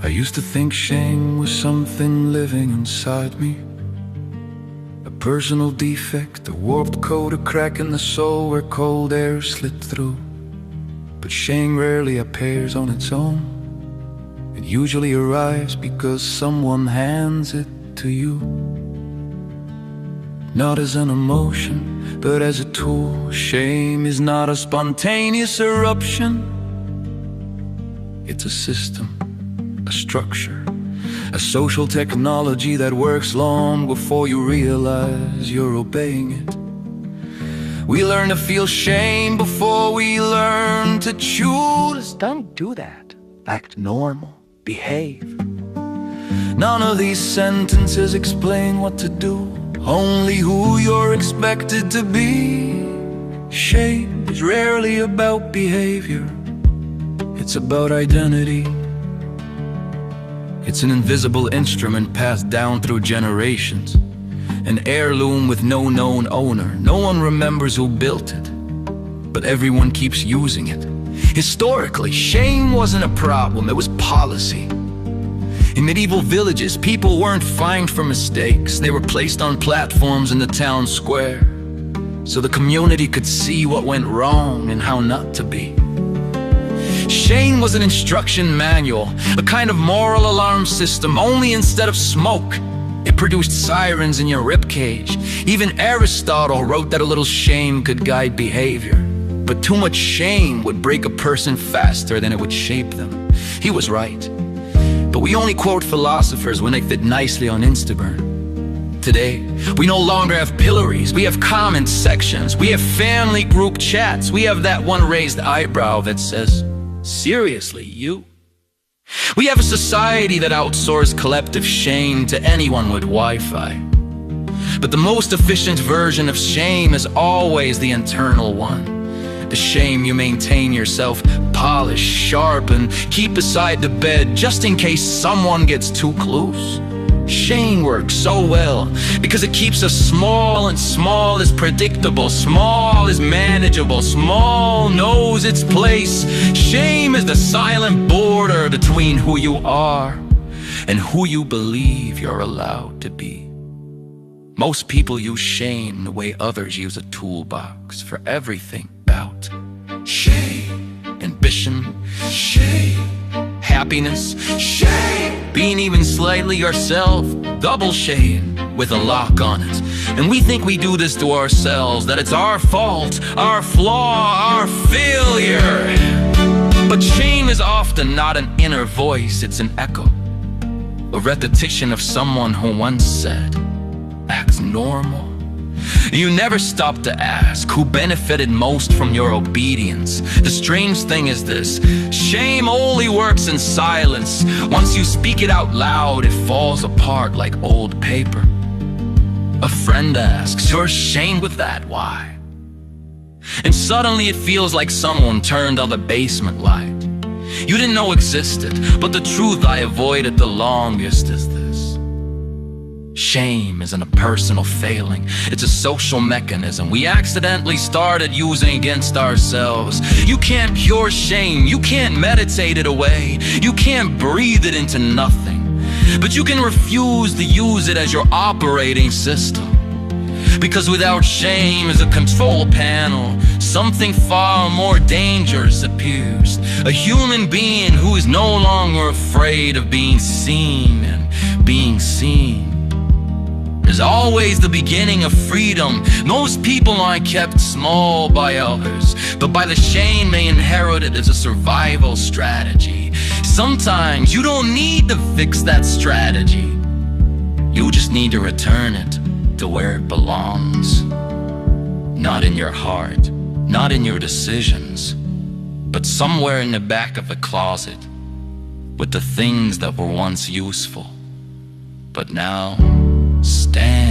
I used to think shame was something living inside me, a personal defect, a warped code, a crack in the soul where cold air slid through. But shame rarely appears on its own. It usually arrives because someone hands it to you. Not as an emotion, but as a tool. Shame is not a spontaneous eruption. It's a system, a structure, a social technology that works long before you realize you're obeying it. We learn to feel shame before we learn to choose. Don't do that. Act normal. Behave. None of these sentences explain what to do, only who you're expected to be. Shame is rarely about behavior. It's about identity. It's an invisible instrument passed down through generations, an heirloom with no known owner. No one remembers who built it, but everyone keeps using it. Historically, shame wasn't a problem, it was policy. In medieval villages, people weren't fined for mistakes. They were placed on platforms in the town square, so the community could see what went wrong and how not to be. Shame was an instruction manual, a kind of moral alarm system, only instead of smoke, it produced sirens in your ribcage. Even Aristotle wrote that a little shame could guide behavior. But too much shame would break a person faster than it would shape them. He was right. But we only quote philosophers when they fit nicely on Instagram. Today, we no longer have pillories, we have comment sections, we have family group chats, we have that one raised eyebrow that says, "Seriously, you?" We have a society that outsources collective shame to anyone with Wi-Fi. But the most efficient version of shame is always the internal one. The shame you maintain yourself, polish, sharpen, keep beside the bed just in case someone gets too close. Shame works so well because it keeps us small, and small is predictable, small is manageable, small knows its place. Shame is the silent border between who you are and who you believe you're allowed to be. Most people use shame the way others use a toolbox for everything. About shame, ambition, shame, happiness, shame, being even slightly yourself, double shame with a lock on it. And we think we do this to ourselves, that it's our fault, our flaw, our failure. But shame is often not an inner voice, it's an echo, a repetition of someone who once said, "Act normal." You never stop to ask who benefited most from your obedience. The strange thing is this: shame only works in silence. Once you speak it out loud, it falls apart like old paper. A friend asks, "You're ashamed with that, why?" And suddenly it feels like someone turned on the basement light you didn't know existed, but the truth I avoided the longest is this: shame isn't a personal failing, it's a social mechanism we accidentally started using against ourselves. You can't cure shame, you can't meditate it away, you can't breathe it into nothing, but you can refuse to use it as your operating system. Because without shame as a control panel, something far more dangerous appears. A human being who is no longer afraid of being seen and being seen is always the beginning of freedom. Most people aren't kept small by others, but by the shame they inherited as a survival strategy. Sometimes you don't need to fix that strategy. You just need to return it to where it belongs. Not in your heart, not in your decisions, but somewhere in the back of the closet with the things that were once useful, but now stand